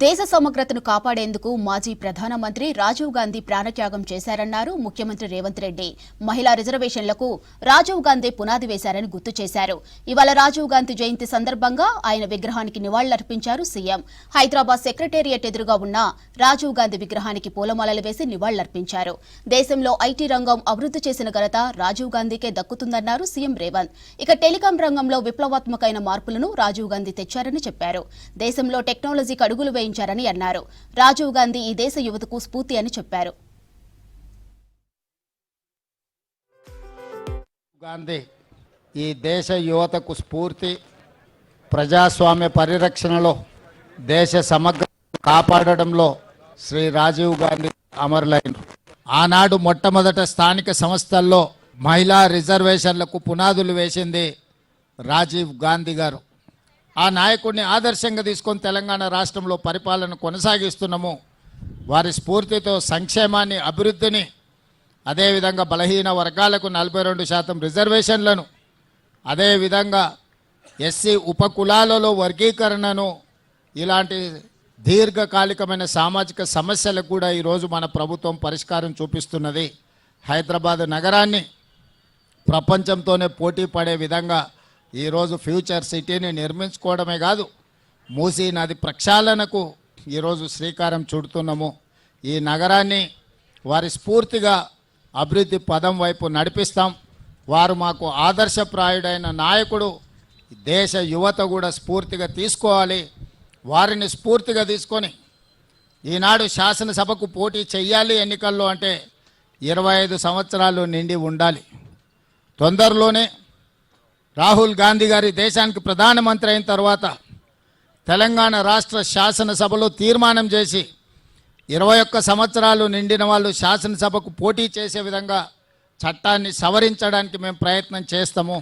దేశ సమగ్రతను కాపాడేందుకు మాజీ ప్రధానమంత్రి రాజీవ్ గాంధీ ప్రాణత్యాగం చేశారన్నారు ముఖ్యమంత్రి రేవంత్ రెడ్డి. మహిళా రిజర్వేషన్లకు రాజీవ్ గాంధీ పునాది వేశారని గుర్తు చేశారు. ఇవాళ రాజీవ్ గాంధీ జయంతి సందర్భంగా ఆయన విగ్రహానికి నివాళులర్పించారు సీఎం. హైదరాబాద్ సెక్రటేరియట్ ఎదురుగా ఉన్న రాజీవ్ గాంధీ విగ్రహానికి పూలమాలలు వేసి నివాళులర్పించారు. దేశంలో ఐటీ రంగం అభివృద్ధి చేసిన ఘనత రాజీవ్ గాంధీకే దక్కుతుందన్నారు సీఎం రేవంత్. ఇక టెలికాం రంగంలో విప్లవాత్మకమైన మార్పులను రాజీవ్ గాంధీ తెచ్చారని చెప్పారు. దేశంలో టెక్నాలజీకి అడుగులు వేయించారని అన్నారు. రాజీవ్ గాంధీ ఈ దేశ యువతకు స్ఫూర్తి అని చెప్పారు. గాంధీ ఈ దేశ యువతకు స్ఫూర్తి. ప్రజాస్వామ్య పరిరక్షణలో, దేశ సమగ్ర కాపాడడంలో శ్రీ రాజీవ్ గాంధీ అమరులైన. ఆనాడు మొట్టమొదట స్థానిక సంస్థల్లో మహిళా రిజర్వేషన్లకు పునాదులు వేసింది రాజీవ్ గాంధీ గారు. ఆ నాయకుడిని ఆదర్శంగా తీసుకొని తెలంగాణ రాష్ట్రంలో పరిపాలన కొనసాగిస్తున్నాము. వారి స్ఫూర్తితో సంక్షేమాన్ని, అభివృద్ధిని, అదేవిధంగా బలహీన వర్గాలకు 42% రిజర్వేషన్లను, అదేవిధంగా ఎస్సీ ఉపకులాలలో వర్గీకరణను, ఇలాంటి దీర్ఘకాలికమైన సామాజిక సమస్యలకు కూడా ఈరోజు మన ప్రభుత్వం పరిష్కారం చూపిస్తున్నది. హైదరాబాద్ నగరాన్ని ప్రపంచంతోనే పోటీ పడే విధంగా ఈరోజు ఫ్యూచర్ సిటీని నిర్మించుకోవడమే కాదు, మూసీ నది ప్రక్షాళనకు ఈరోజు శ్రీకారం చుడుతున్నాము. ఈ నగరాన్ని వారి స్ఫూర్తిగా అభివృద్ధి పదం వైపు నడిపిస్తాం. వారు మాకు ఆదర్శప్రాయుడైన నాయకుడు. దేశ యువత కూడా స్ఫూర్తిగా తీసుకోవాలి. వారిని స్ఫూర్తిగా తీసుకొని ఈనాడు శాసనసభకు పోటీ చెయ్యాలి ఎన్నికల్లో అంటే 25 సంవత్సరాలు నిండి ఉండాలి. తొందరలోనే రాహుల్ గాంధీ గారి దేశానికి ప్రధానమంత్రి అయిన తర్వాత తెలంగాణ రాష్ట్ర శాసనసభలో తీర్మానం చేసి 21 సంవత్సరాలు నిండిన వాళ్ళు శాసనసభకు పోటీ చేసే విధంగా చట్టాన్ని సవరించడానికి మేము ప్రయత్నం చేస్తాము.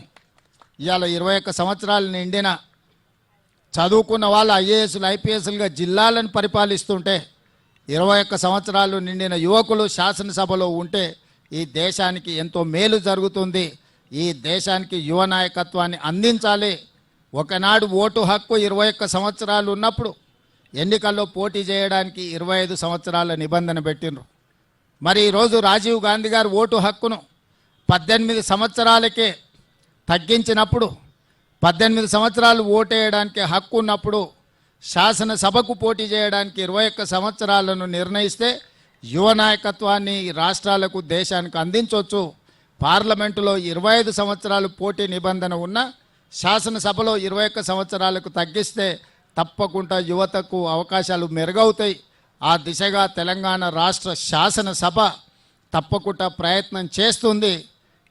ఇవాళ 21 సంవత్సరాలు నిండిన చదువుకున్న వాళ్ళు ఐఏఎస్లు, ఐపీఎస్లుగా జిల్లాలను పరిపాలిస్తుంటే 21 సంవత్సరాలు నిండిన యువకులు శాసనసభలో ఉంటే ఈ దేశానికి ఎంతో మేలు జరుగుతుంది. ఈ దేశానికి యువ నాయకత్వాన్ని అందించాలి. ఒకనాడు ఓటు హక్కు 21 సంవత్సరాలు ఉన్నప్పుడు ఎన్నికల్లో పోటీ చేయడానికి 25 సంవత్సరాల నిబంధన పెట్టిండ్రు. మరి ఈరోజు రాజీవ్ గాంధీ గారు ఓటు హక్కును 18 సంవత్సరాలకే తగ్గించినప్పుడు, 18 సంవత్సరాలు ఓటేయడానికి హక్కు ఉన్నప్పుడు శాసనసభకు పోటీ చేయడానికి 21 సంవత్సరాలను నిర్ణయిస్తే యువ నాయకత్వాన్ని రాష్ట్రాలకు, దేశానికి అందించవచ్చు. పార్లమెంటులో 25 సంవత్సరాలు పోటీ నిబంధన ఉన్న శాసనసభలో 21 సంవత్సరాలకు తగ్గిస్తే తప్పకుండా యువతకు అవకాశాలు మెరుగవుతాయి. ఆ దిశగా తెలంగాణ రాష్ట్ర శాసనసభ తప్పకుండా ప్రయత్నం చేస్తుంది.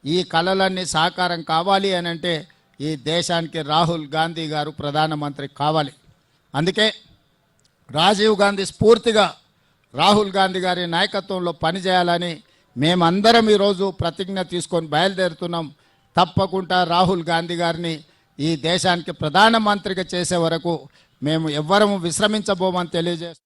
ఈ కలలన్నీ సాకారం కావాలి అని అంటే ఈ దేశానికి రాహుల్ గాంధీ గారు ప్రధానమంత్రి కావాలి. అందుకే రాజీవ్ గాంధీ స్ఫూర్తిగా రాహుల్ గాంధీ గారి నాయకత్వంలో పనిచేయాలని మేమందరం ఈరోజు ప్రతిజ్ఞ తీసుకొని బయలుదేరుతున్నాం. తప్పకుండా రాహుల్ గాంధీ గారిని ఈ దేశానికి ప్రధానమంత్రిగా చేసే వరకు మేము ఎవ్వరము విశ్రమించబోమని తెలియజేస్తున్నాం.